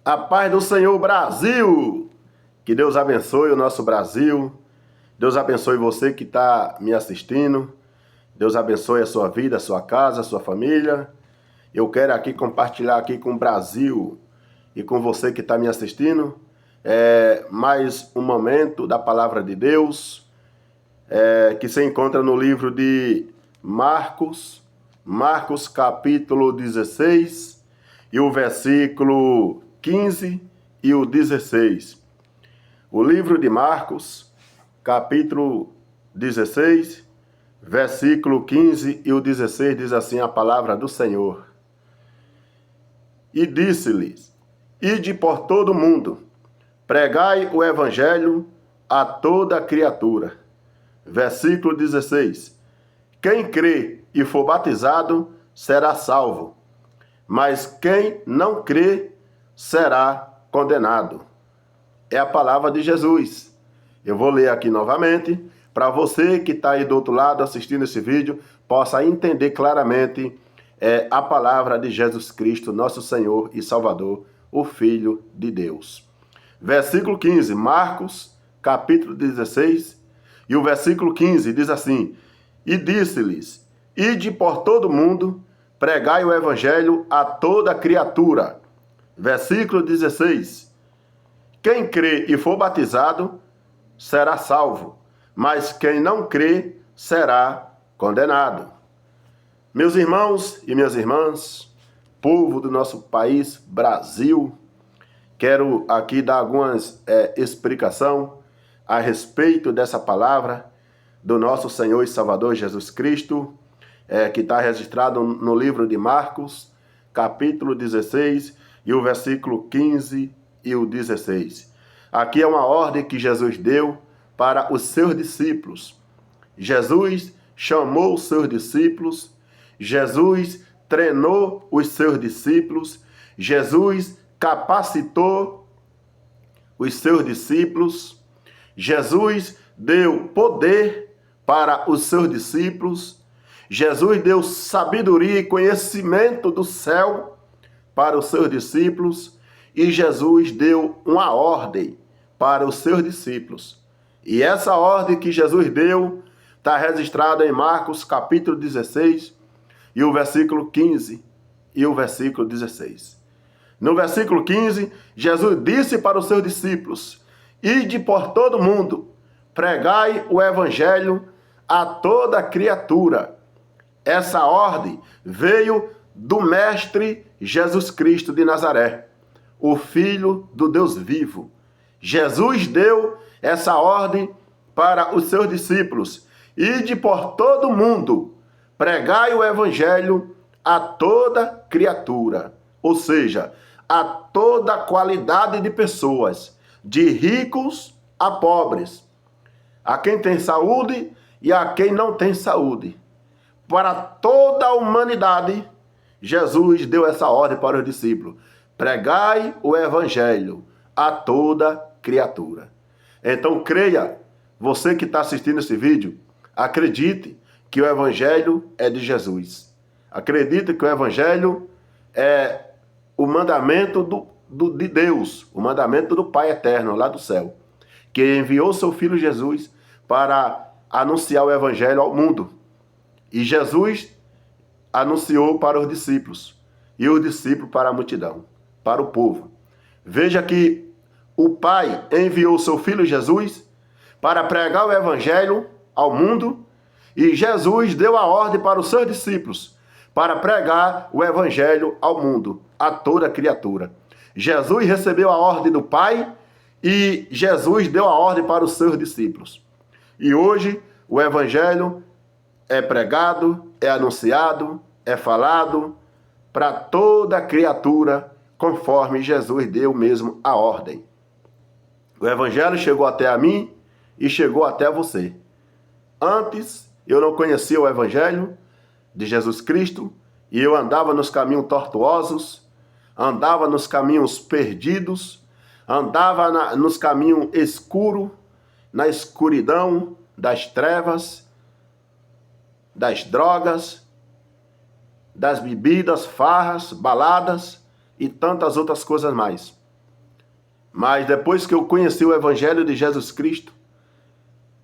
A paz do Senhor, Brasil! Que Deus abençoe o nosso Brasil. Deus abençoe você que está me assistindo. Deus abençoe a sua vida, a sua casa, a sua família. Eu quero aqui compartilhar aqui com o Brasil e com você que está me assistindo mais um momento da Palavra de Deus que se encontra no livro de Marcos capítulo 16 e o versículo 15 e o 16. O livro de Marcos, capítulo 16, versículo 15 e o 16 diz assim a palavra do Senhor. E disse-lhes: Ide por todo o mundo, pregai o evangelho a toda criatura. Versículo 16. Quem crê e for batizado será salvo, mas quem não crê será condenado. É a palavra de Jesus. Eu vou ler aqui novamente, para você que está aí do outro lado assistindo esse vídeo, possa entender claramente a palavra de Jesus Cristo, nosso Senhor e Salvador, o Filho de Deus. Versículo 15, Marcos, capítulo 16, e o versículo 15 diz assim: E disse-lhes: Ide por todo mundo, pregai o evangelho a toda criatura. Versículo 16. Quem crê e for batizado será salvo, mas quem não crê será condenado. Meus irmãos e minhas irmãs, povo do nosso país, Brasil, quero aqui dar algumas explicação a respeito dessa palavra do nosso Senhor e Salvador Jesus Cristo, que está registrado no livro de Marcos, capítulo 16, e o versículo 15 e o 16. Aqui é uma ordem que Jesus deu para os seus discípulos. Jesus chamou os seus discípulos, Jesus treinou os seus discípulos, Jesus capacitou os seus discípulos, Jesus deu poder para os seus discípulos, Jesus deu sabedoria e conhecimento do céu para os seus discípulos e Jesus deu uma ordem para os seus discípulos. E essa ordem que Jesus deu está registrada em Marcos capítulo 16 e o versículo 15 e o versículo 16. No versículo 15, Jesus disse para os seus discípulos: Ide por todo mundo, pregai o evangelho a toda criatura. Essa ordem veio do Mestre Jesus Cristo de Nazaré, o Filho do Deus vivo. Jesus deu essa ordem para os seus discípulos: Ide por todo mundo, pregai o evangelho a toda criatura, ou seja, a toda qualidade de pessoas, de ricos a pobres, a quem tem saúde e a quem não tem saúde. Para toda a humanidade, Jesus deu essa ordem para os discípulos: pregai o evangelho a toda criatura. Então creia, você que está assistindo esse vídeo, acredite que o evangelho é de Jesus. Acredite que o evangelho é o mandamento de Deus, o mandamento do Pai eterno lá do céu, que enviou seu Filho Jesus para anunciar o evangelho ao mundo. E Jesus anunciou para os discípulos, e os discípulos para a multidão, para o povo. Veja que o Pai enviou seu Filho Jesus para pregar o evangelho ao mundo, e Jesus deu a ordem para os seus discípulos para pregar o evangelho ao mundo, a toda criatura. Jesus recebeu a ordem do Pai e Jesus deu a ordem para os seus discípulos. E hoje o evangelho é pregado, é anunciado, é falado para toda criatura, conforme Jesus deu mesmo a ordem. O evangelho chegou até a mim e chegou até você. Antes, eu não conhecia o evangelho de Jesus Cristo e eu andava nos caminhos tortuosos, andava nos caminhos perdidos, andava nos caminhos escuros, na escuridão das trevas, das drogas, das bebidas, farras, baladas e tantas outras coisas mais. Mas depois que eu conheci o Evangelho de Jesus Cristo,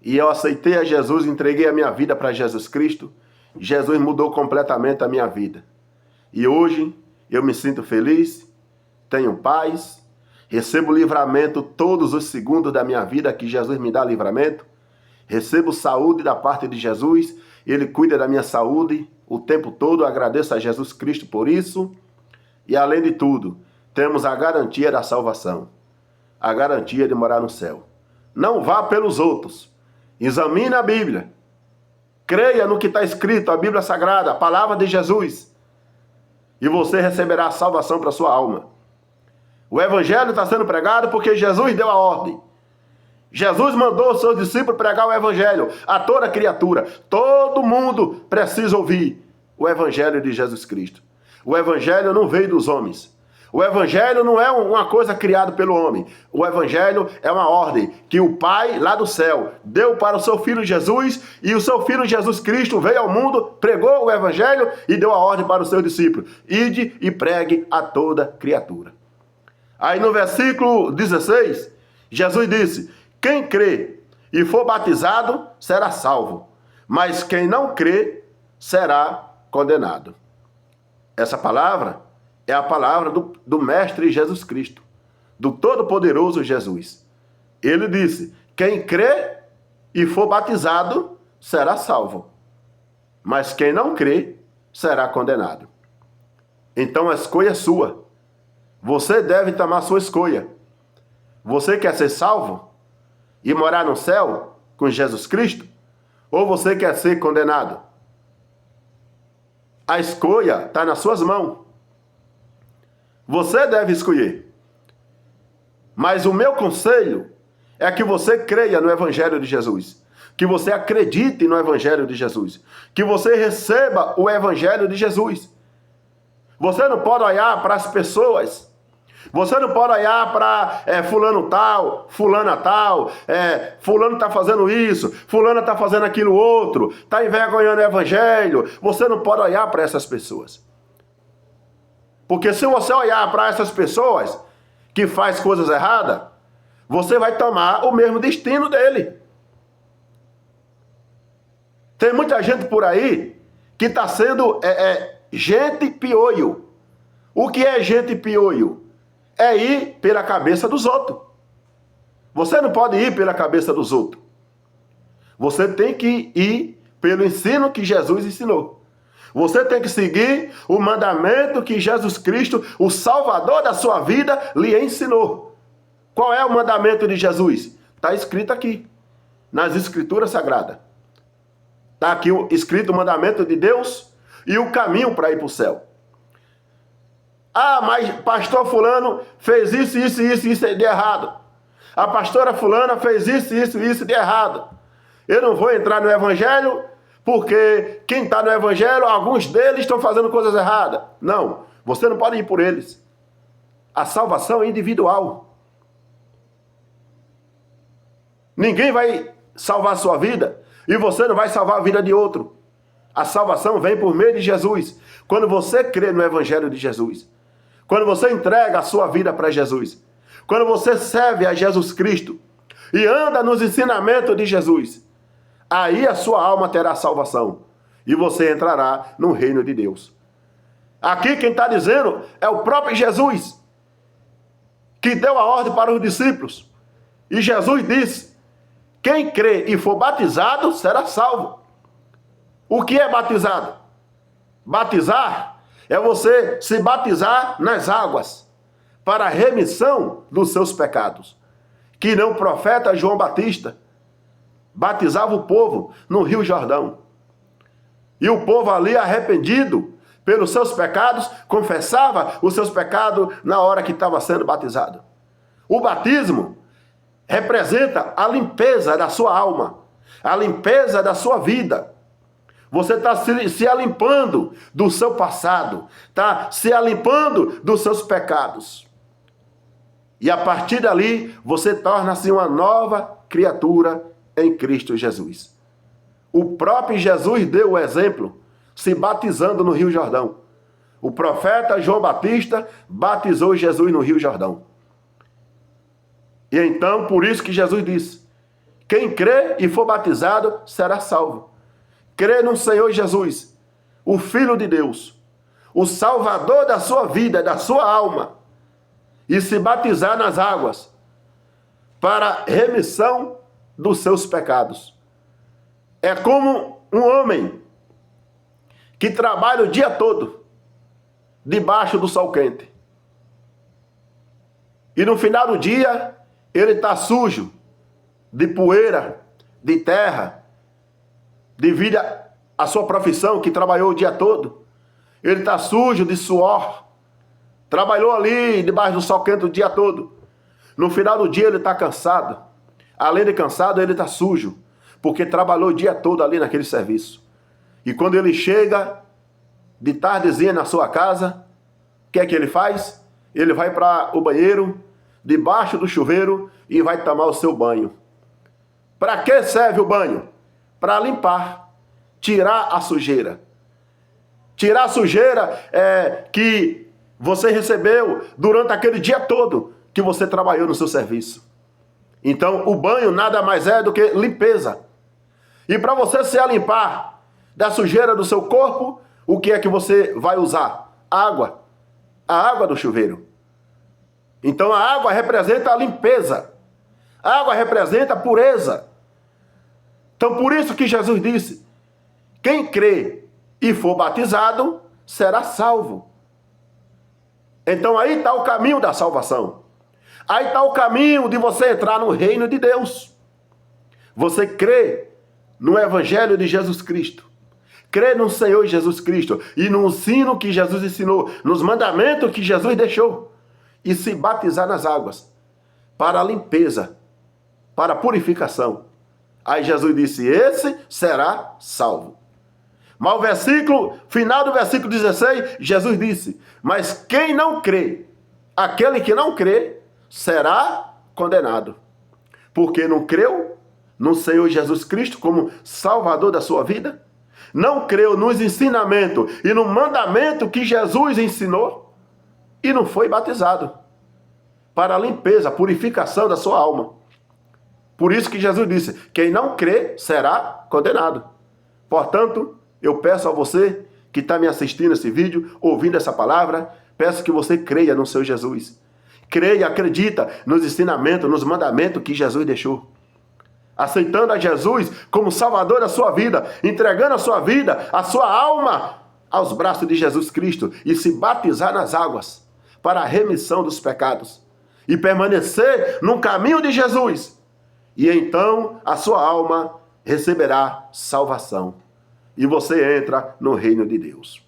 e eu aceitei a Jesus, entreguei a minha vida para Jesus Cristo, Jesus mudou completamente a minha vida. E hoje eu me sinto feliz, tenho paz, recebo livramento todos os segundos da minha vida que Jesus me dá livramento, recebo saúde da parte de Jesus, Ele cuida da minha saúde o tempo todo, agradeço a Jesus Cristo por isso. E além de tudo, temos a garantia da salvação, a garantia de morar no céu. Não vá pelos outros, examine a Bíblia, creia no que está escrito, a Bíblia Sagrada, a palavra de Jesus, e você receberá a salvação para a sua alma. O Evangelho está sendo pregado porque Jesus deu a ordem. Jesus mandou os seus discípulos pregar o Evangelho a toda criatura. Todo mundo precisa ouvir o Evangelho de Jesus Cristo. O Evangelho não veio dos homens. O Evangelho não é uma coisa criada pelo homem. O Evangelho é uma ordem que o Pai lá do céu deu para o seu Filho Jesus, e o seu Filho Jesus Cristo veio ao mundo, pregou o Evangelho e deu a ordem para os seus discípulos: ide e pregue a toda criatura. Aí no versículo 16, Jesus disse: quem crê e for batizado será salvo, mas quem não crê será condenado. Essa palavra é a palavra do Mestre Jesus Cristo, do Todo-Poderoso Jesus. Ele disse: quem crê e for batizado será salvo, mas quem não crê será condenado. Então a escolha é sua. Você deve tomar sua escolha. Você quer ser salvo e morar no céu com Jesus Cristo? Ou você quer ser condenado? A escolha está nas suas mãos. Você deve escolher. Mas o meu conselho é que você creia no Evangelho de Jesus. Que você acredite no Evangelho de Jesus. Que você receba o Evangelho de Jesus. Você não pode olhar para as pessoas. Você não pode olhar para fulano tal, fulana tal, fulano está fazendo isso, fulano está fazendo aquilo outro, está envergonhando o Evangelho. Você não pode olhar para essas pessoas. Porque se você olhar para essas pessoas que faz coisas erradas, você vai tomar o mesmo destino dele. Tem muita gente por aí que está sendo gente piolho. O que é gente piolho? É ir pela cabeça dos outros. Você não pode ir pela cabeça dos outros. Você tem que ir pelo ensino que Jesus ensinou. Você tem que seguir o mandamento que Jesus Cristo, o Salvador da sua vida, lhe ensinou. Qual é o mandamento de Jesus? Está escrito aqui, nas Escrituras Sagradas. Está aqui escrito o mandamento de Deus e o caminho para ir para o céu. Ah, mas pastor fulano fez isso de errado. A pastora fulana fez isso de errado. Eu não vou entrar no Evangelho porque quem está no Evangelho, alguns deles estão fazendo coisas erradas. Não, você não pode ir por eles. A salvação é individual. Ninguém vai salvar a sua vida e você não vai salvar a vida de outro. A salvação vem por meio de Jesus. Quando você crê no Evangelho de Jesus. Quando você entrega a sua vida para Jesus, quando você serve a Jesus Cristo e anda nos ensinamentos de Jesus, aí a sua alma terá salvação e você entrará no reino de Deus. Aqui quem está dizendo é o próprio Jesus, que deu a ordem para os discípulos. E Jesus disse: quem crê e for batizado será salvo. O que é batizado? Batizar é você se batizar nas águas para a remissão dos seus pecados. Que nem o profeta João Batista batizava o povo no Rio Jordão. E o povo ali arrependido pelos seus pecados, confessava os seus pecados na hora que estava sendo batizado. O batismo representa a limpeza da sua alma, a limpeza da sua vida. Você está se alimpando do seu passado, está se alimpando dos seus pecados. E a partir dali, você torna-se uma nova criatura em Cristo Jesus. O próprio Jesus deu o exemplo, se batizando no Rio Jordão. O profeta João Batista batizou Jesus no Rio Jordão. E então, por isso que Jesus disse, quem crê e for batizado será salvo. Crê no Senhor Jesus, o Filho de Deus, o Salvador da sua vida, da sua alma, e se batizar nas águas para remissão dos seus pecados. É como um homem que trabalha o dia todo debaixo do sol quente. E no final do dia, ele está sujo de poeira, de terra, devido à sua profissão, que trabalhou o dia todo. Ele está sujo de suor, trabalhou ali debaixo do sol quente o dia todo. No final do dia ele está cansado. Além de cansado, ele está sujo, porque trabalhou o dia todo ali naquele serviço. E quando ele chega de tardezinha na sua casa, o que é que ele faz? Ele vai para o banheiro, debaixo do chuveiro, e vai tomar o seu banho. Para que serve o banho? Para limpar, tirar a sujeira. Tirar a sujeira que você recebeu durante aquele dia todo que você trabalhou no seu serviço. Então, o banho nada mais é do que limpeza. E para você se limpar da sujeira do seu corpo, o que é que você vai usar? Água. A água do chuveiro. Então, a água representa a limpeza. A água representa a pureza. Então, por isso que Jesus disse, quem crê e for batizado, será salvo. Então, aí está o caminho da salvação. Aí está o caminho de você entrar no reino de Deus. Você crê no Evangelho de Jesus Cristo. Crê no Senhor Jesus Cristo e no ensino que Jesus ensinou, nos mandamentos que Jesus deixou. E se batizar nas águas para a limpeza, para a purificação. Aí Jesus disse, esse será salvo. Mas o versículo, final do versículo 16, Jesus disse, mas quem não crê, aquele que não crê, será condenado. Porque não creu no Senhor Jesus Cristo como Salvador da sua vida, não creu nos ensinamentos e no mandamento que Jesus ensinou e não foi batizado para a limpeza, a purificação da sua alma. Por isso que Jesus disse, quem não crê será condenado. Portanto, eu peço a você que está me assistindo esse vídeo, ouvindo essa palavra, peço que você creia no Senhor Jesus. Creia, acredita nos ensinamentos, nos mandamentos que Jesus deixou. Aceitando a Jesus como Salvador da sua vida, entregando a sua vida, a sua alma aos braços de Jesus Cristo e se batizar nas águas para a remissão dos pecados e permanecer no caminho de Jesus. E então a sua alma receberá salvação e você entra no reino de Deus.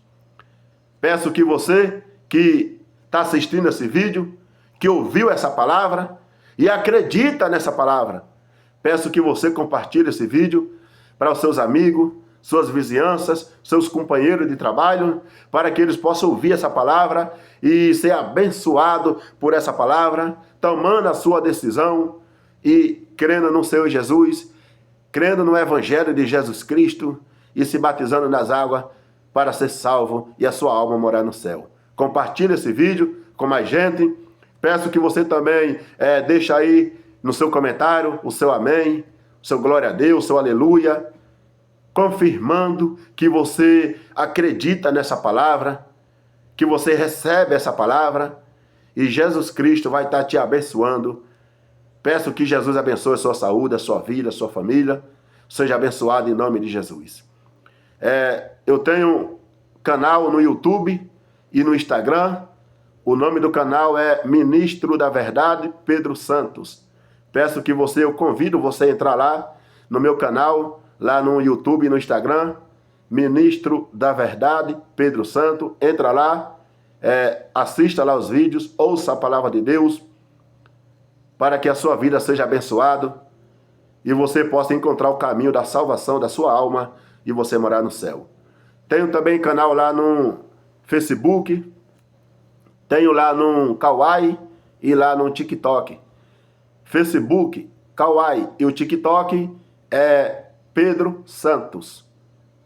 Peço que você que está assistindo esse vídeo, que ouviu essa palavra e acredita nessa palavra, peço que você compartilhe esse vídeo para os seus amigos, suas vizinhanças, seus companheiros de trabalho, para que eles possam ouvir essa palavra e ser abençoado por essa palavra, tomando a sua decisão e crendo no Senhor Jesus, crendo no Evangelho de Jesus Cristo e se batizando nas águas para ser salvo e a sua alma morar no céu. Compartilhe esse vídeo com mais gente. Peço que você também deixe aí no seu comentário o seu amém, o seu glória a Deus, o seu aleluia, confirmando que você acredita nessa palavra, que você recebe essa palavra e Jesus Cristo vai estar te abençoando. Peço que Jesus abençoe a sua saúde, a sua vida, a sua família. Seja abençoado em nome de Jesus. Eu tenho canal no YouTube e no Instagram. O nome do canal é Ministro da Verdade, Pedro Santos. Peço que eu convido você a entrar lá no meu canal, lá no YouTube e no Instagram, Ministro da Verdade, Pedro Santos. Entra lá, assista lá os vídeos, ouça a palavra de Deus, para que a sua vida seja abençoada e você possa encontrar o caminho da salvação da sua alma e você morar no céu. Tenho também canal lá no Facebook, tenho lá no Kawaii e lá no TikTok. Facebook, Kawaii e o TikTok é Pedro Santos.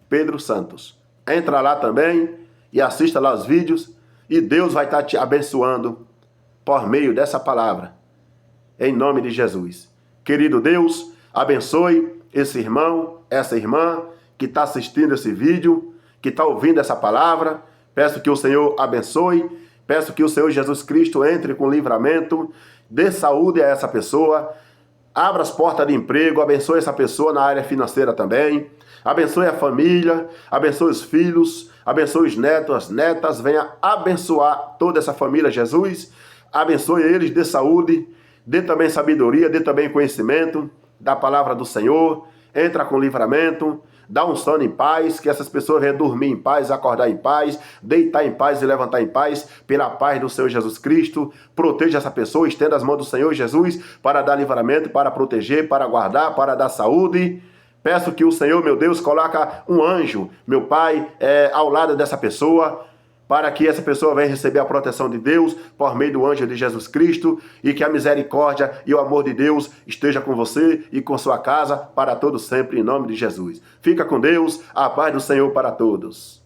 Pedro Santos. Entra lá também e assista lá os vídeos e Deus vai estar te abençoando por meio dessa palavra. em nome de Jesus. Querido Deus, abençoe esse irmão, essa irmã que está assistindo esse vídeo, que está ouvindo essa palavra. Peço que o Senhor abençoe, peço que o Senhor Jesus Cristo entre com livramento, dê saúde a essa pessoa, abra as portas de emprego, abençoe essa pessoa na área financeira também, abençoe a família, abençoe os filhos, abençoe os netos, as netas, venha abençoar toda essa família, Jesus, abençoe eles, dê saúde, dê também sabedoria, dê também conhecimento da palavra do Senhor, entra com livramento, dá um sono em paz, que essas pessoas venham dormir em paz, acordar em paz, deitar em paz e levantar em paz, pela paz do Senhor Jesus Cristo. Proteja essa pessoa, estenda as mãos do Senhor Jesus para dar livramento, para proteger, para guardar, para dar saúde. Peço que o Senhor, meu Deus, coloque um anjo, meu Pai, ao lado dessa pessoa, para que essa pessoa venha receber a proteção de Deus por meio do anjo de Jesus Cristo, e que a misericórdia e o amor de Deus esteja com você e com sua casa para todos sempre, em nome de Jesus. Fica com Deus, a paz do Senhor para todos.